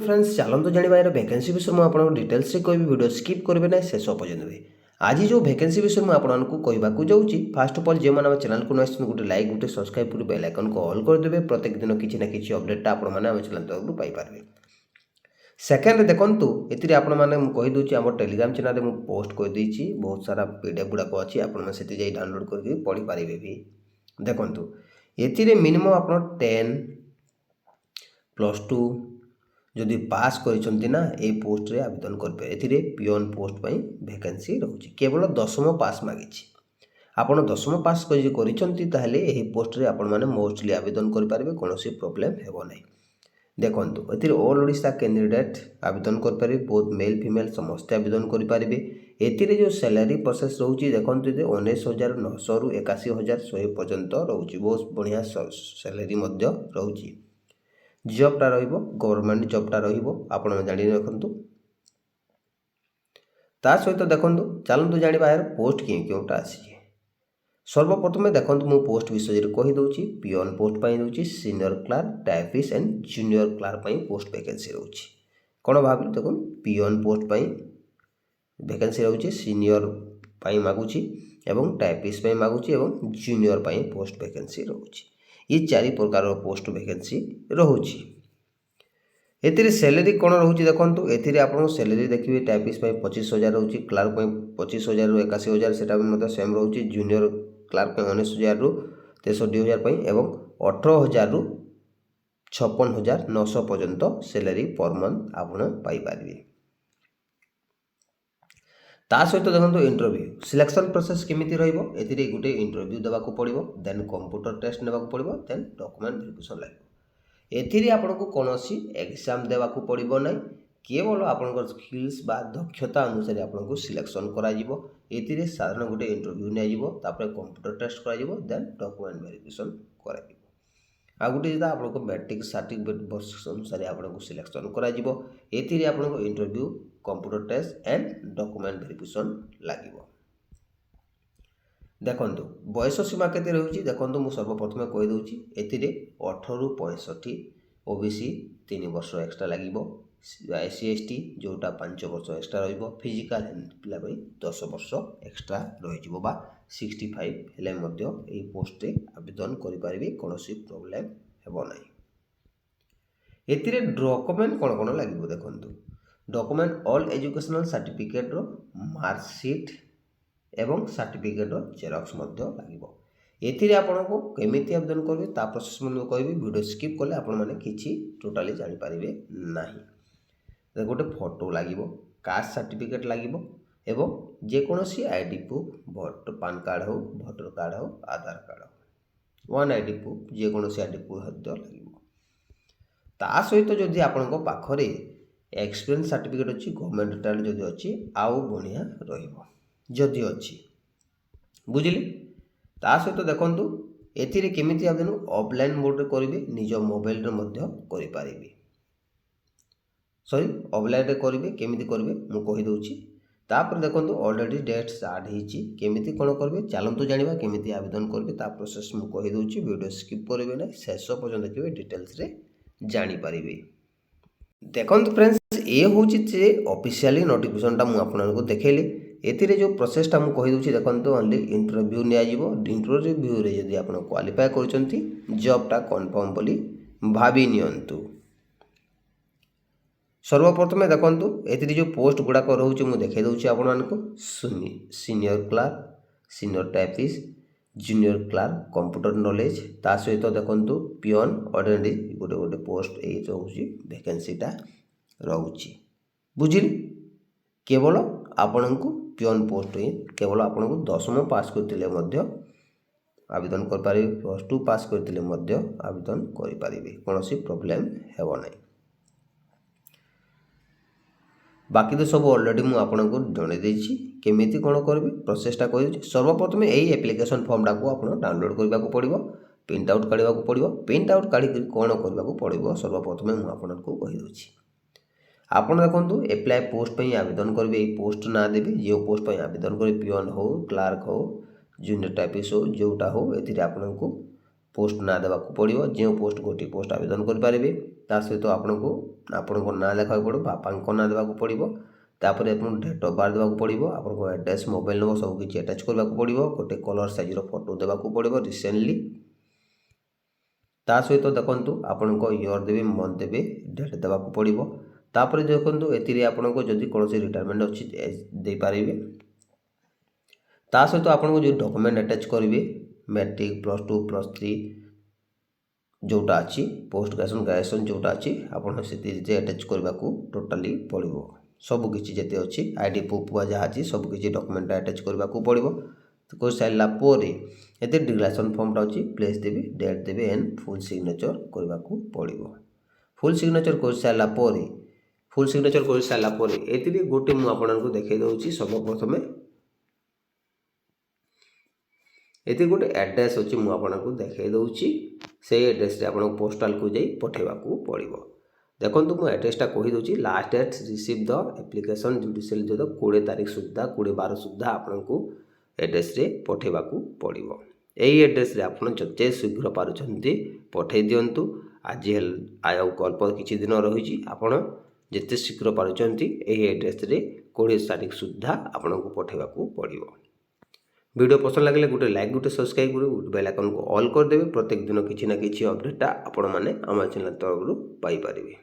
Friends चलते जाना यार वैकेंसी विषय में आपको डिटेल्स से कोई वीडियो स्किप करेंगे ना शेष पर्यटन भी आज जो वैकेंसी विषय में आपको कहवाक जाऊँगी फास्ट अफ ऑल जो मैंने चैनल को नए गोटे लाइक गोटे सब्सक्राइब कर बेल आइकन को ऑल करदे प्रत्येक दिन किसी ना कि अपडेट आपने चैनल तरफ पाइपर सेकेंड देखु ये आपदे आम टेलीग्राम चैनल में पोस्ट करदे बहुत सारा पीडीएफ गुड़ाक अच्छी आपड़ी डाउनलोड करके पढ़ी पारे भी देखु ये मिनिमम आप 10 +2 जदि पास करना ये पोस्ट रे आवेदन करेंगे पियोन पोस्ट पर वैकेंसी रोचे केवल 10वीं पास मागी आपड़ 10वीं पास कर पोस्ट रे आपण मैंने मोस्टली आवेदन करेंगे कौन प्रोब्लेम हेब ना देखो ये ऑल ओडिशा कैंडिडेट आवेदन करेंगे बहुत मेल फीमेल समस्ते आवेदन करेंगे ये जो सैलरी प्रोसेस रोचे देखो 19,900 रु 81,100 पर्यंत रोचे बहुत बढ़िया सैलरी रोचे जॉबटा गवर्नमेंट जॉबटा आपण जानी रखु ता सहित देखो चलतु जाना यार पोस्ट क्योंटा आसी सर्वप्रथम देखो मु पोस्ट विषय कहीदे पियोन पोस्ट पर दूसरी senior clerk typist and junior clerk post vacancy रोचे कौन भाव देखो पियोन पोस्ट पर वैकेंसी रोचे सीनियर मागुची एवं टाइपिस्ट मागुची एवं जूनियर पोस्ट वैकेंसी रोचे ये 4 प्रकार पोस्ट वैकेंसी रोचे एतिर सैलरी कौन रोचे देखो ये आपको सैलरी देखिए टाइपिस्ट 25,000 रोचे क्लार्क 25,000 रु 81,000 से सेम रोचे जूनियर क्लार्क 19,000 रु 63,000 एवं 18,000 रु 56,900 पर्यंत सैलरी पर मंथ आपड़ पाइपर ता सहित देखो इंटरव्यू सिलेक्शन प्रोसेस केमिति रहिबो एथिरे गुटे इंटरव्यू देबाक पड़िबो देन कंप्यूटर टेस्ट नेबाक पड़िबो देन डॉक्यूमेंट वेरिफिकेशन लागो एथिरे आपनको कोनोसी एग्जाम देबाक पड़िबो नै केवल आपनकर स्किल्स बा दक्षता अनुसार आपनको सिलेक्शन करा जिवो एथिरे साधारण गुटे इंटरव्यू नै जिवो तापर कंप्यूटर टेस्ट करा जिवो देन डॉक्यूमेंट वेरिफिकेशन करा जिवो आ गुटे जेता आपनको मैट्रिक सर्टिफिकेट वर्ष अनुसार आपनको सिलेक्शन करा जिवो एथिरे आपनको interview computer test and document verification लागिवो देखंतु बयस सीमा केते रहउची देखंतु मु सर्वप्रथम कहि दउची एथिरे 18 रु 65 ओबीसी 3 वर्ष एक्स्ट्रा लागिवो एससी एसटी जोटा 5 वर्ष एक्स्ट्रा रहिबो फिजिकल पिला भाई 10 वर्ष एक्स्ट्रा रहिजिवो बा 65 हेले मध्ये एई पोस्ट रे आवेदन करि पारिबे कोनोसी प्रॉब्लम हेबो नै एथिरे डॉक्यूमेंट कोन लागिवो देखंतु डॉक्यूमेंट ऑल एजुकेशनल सर्टिफिकेट रो मार्कशीट एवं सर्टिफिकेट रो जेरॉक्स मध्ये लागिवो एथिरे आपनको केमिति आवेदन करबे ता प्रोसेस मन कहबी वीडियो स्किप करले आपण माने किछि टोटली जानि पारिबे नाही गोटे फोटो लागिवो कास्ट सर्टिफिकेट लागिवो एवं जे कोनोसी ID proof voter PAN card हो वोटर कार्ड हो आधार कार्ड हो वन आईडी प्रूफ जे कोनोसी आईडी प्रूफ हद्द लागिवो ता सहित जदि आपनको पाखरे एक्सपीरियंस सर्टिफिकेट अच्छी गवर्नमेंट रिटायर्ड जदि अच्छी आउ बढ़िया रहिबो जदि अच्छी बुझिली ता सहित देखंतु एथिरे केमिति आवेदन ऑफलाइन मोड रे करिवे निज मोबाइल रे मध्य करि पारिबे सॉरी ऑफलाइन रे करिवे केमिति करिवे मु कहि दउची तापर देखंतु ऑलरेडी डेट्स ऐड हिची केमिति कोन करबे चलंतु जानिबा केमिति आवेदन करबे ता प्रोसेस मु कहि दउची वीडियो स्किप करिवे नै शेष पर्यंत देखिबे डिटेल्स रे जानि पारिबे देखो फ्रेंड्स ये हूँ ऑफिशियली नोटिफिकेशनटा मुझे देखली एथिरे जो प्रोसेसटा मुझे कहीदे देखो ओनली इंटरव्यू नियाजिवो इंटरव्यू रे जदि आप क्वालिफाई करछंती जॉबटा कन्फर्म बोली भाभी नियंतु सर्वप्रथम देखो एथिरे जो पोस्ट गुड़ाक रोचे मुझे देखा दूसरी आपको senior clerk senior typist junior clerk computer knowledge ता सहित देखो पियोन ऑर्डिनरी गोटे गोटे पोस्ट ये रोचे वैकेंसीटा रोचे बुझिली केवल आपण को पियोन पोस्ट ही केवल आपण को 10वीं पास करथिले मध्य आवेदन कर पारे +2 पास करथिले मध्य आवेदन करि पारिबे कोनोसी प्रॉब्लम हेबो नै बाकी तो सब ऑलरेडी मुझे आपको जन देछि केमिति कोन करबे प्रोसेसटा कहि सर्वप्रथम यही एप्लिकेशन फॉर्मटा को आप डाउनलोड करने को पड़ो प्रिंट आउट काढ़ा पड़ो प्रिंट आउट काढ़ी कौन करने को पड़ो सर्वप्रथम मुझे आपको कहीदे आपड़ देखो एप्लाय पोस्ट पर आवेदन करेंगे ये पोस्ट ना देवे जो पोस्ट पर आवेदन करेंगे पियोन हो क्लार्क हो जूनियर टाइपिस्ट हो जोटा हो ये आपको पोस्ट ना देवाक पड़ो जो पोस्ट गोटे पोस्ट आवेदन करेंगे ତା ସହିତ ଆପଣଙ୍କୁ ଆପଣଙ୍କ ନାଁ ଲେଖାବାକୁ ପଡ଼ିବ, ବାପାଙ୍କ ନାଁ ଦେବାକୁ ପଡ଼ିବ। ତାପରେ ଆପଣଙ୍କୁ ଡେଟ୍ ଅଫ୍ ବାର୍ଥ ଦେବାକୁ ପଡ଼ିବ, ଆପଣଙ୍କ ଆଡ୍ରେସ୍, ମୋବାଇଲ୍ ନମ୍ବର ସବୁକିଛି ଆଟାଚ୍ କରିବାକୁ ପଡ଼ିବ। ଗୋଟେ କଲର୍ ସାଇଜ୍ର ଫଟୋ ଦେବାକୁ ପଡ଼ିବ ରିସେଣ୍ଟଲି। ତା ସହିତ ଦେଖନ୍ତୁ ଆପଣଙ୍କ ଇୟର୍ ଦେବେ, ମନ୍ଥ ଦେବେ, ଡେଟ୍ ଦେବାକୁ ପଡ଼ିବ। ତାପରେ ଦେଖନ୍ତୁ ଏଥିରେ ଆପଣଙ୍କ ଯଦି କୌଣସି ରିଟାୟାରମେଣ୍ଟ ଅଛି ଦେଇପାରିବେ। ତା ସହିତ ଆପଣଙ୍କୁ ଯେଉଁ ଡକୁମେଣ୍ଟ ଆଟାଚ୍ କରିବେ, ମ୍ୟାଟ୍ରିକ୍, +2, +3 ଯେଉଁଟା ଅଛି, ପୋଷ୍ଟ ଗ୍ରାଜୁଏସନ୍ ଯେଉଁଟା ଅଛି, ଆପଣ ସେଥିରେ ଆଟାଚ୍ କରିବାକୁ ଟୋଟାଲି ପଡ଼ିବ। ସବୁକିଛି ଯେତେ ଅଛି ଆଇ.ଡି. ପ୍ରୁଫ୍ ଯାହା ଅଛି ସବୁକିଛି ଡକୁମେଣ୍ଟ ଆଟାଚ୍ କରିବାକୁ ପଡ଼ିବ। କରିସାରିଲା ପରେ ଏଥିରେ ଡିକ୍ଲାରେସନ୍ ଫର୍ମଟା ଅଛି, ପ୍ଲେସ୍ ଦେବେ, ଡେଟ୍ ଦେବେ ଏଣ୍ଡ ଫୁଲ୍ ସିଗ୍ନେଚର୍ କରିବାକୁ ପଡ଼ିବ। ଫୁଲ୍ ସିଗ୍ନେଚର୍ କରିସାରିଲା ପରେ ଏଥିରେ ଗୋଟେ ମୁଁ ଆପଣଙ୍କୁ ଦେଖାଇ ଦେଉଛି। ସର୍ବପ୍ରଥମେ ଏଥିରେ ଗୋଟେ ଆଡ୍ରେସ୍ ଅଛି, ମୁଁ ଆପଣଙ୍କୁ ଦେଖାଇ ଦେଉଛି। ସେଇ ଆଡ୍ରେସ୍ରେ ଆପଣଙ୍କୁ ପୋଷ୍ଟାଲକୁ ଯାଇ ପଠାଇବାକୁ ପଡ଼ିବ। ଦେଖନ୍ତୁ ମୁଁ ଆଡ୍ରେସ୍ଟା କହିଦେଉଛି। ଲାଷ୍ଟ ଡେଟ୍ ରିସିଭ୍ ଦ ଆପ୍ଲିକେସନ୍ ଜୁଡ଼ିସିଆଲ୍ 20 ତାରିଖ ସୁଦ୍ଧା, 20/12 ସୁଦ୍ଧା ଆପଣଙ୍କୁ ଆଡ୍ରେସ୍ରେ ପଠାଇବାକୁ ପଡ଼ିବ। ଏହି ଆଡ୍ରେସ୍ରେ ଆପଣ ଯେତେ ଶୀଘ୍ର ପାରୁଛନ୍ତି ପଠାଇ ଦିଅନ୍ତୁ। ଆଜି ଆଉ ଅଳ୍ପ କିଛି ଦିନ ରହିଛି, ଆପଣ ଯେତେ ଶୀଘ୍ର ପାରୁଛନ୍ତି ଏହି ଆଡ୍ରେସ୍ରେ 20 ତାରିଖ ସୁଦ୍ଧା ଆପଣଙ୍କୁ ପଠାଇବାକୁ ପଡ଼ିବ। ଭିଡ଼ିଓ ପସନ୍ଦ ଲାଗିଲେ ଗୋଟେ ଲାଇକ୍, ଗୋଟେ ସବସ୍କ୍ରାଇବ୍ କରି ବେଲ୍ ଆଇକନ୍କୁ ଅଲ୍ କରିଦେବେ। ପ୍ରତ୍ୟେକ ଦିନ କିଛି ନା କିଛି ଅପଡ଼େଟ୍ଟା ଆପଣମାନେ ଆମ ଚ୍ୟାନେଲ୍ ତରଫରୁ ପାଇପାରିବେ।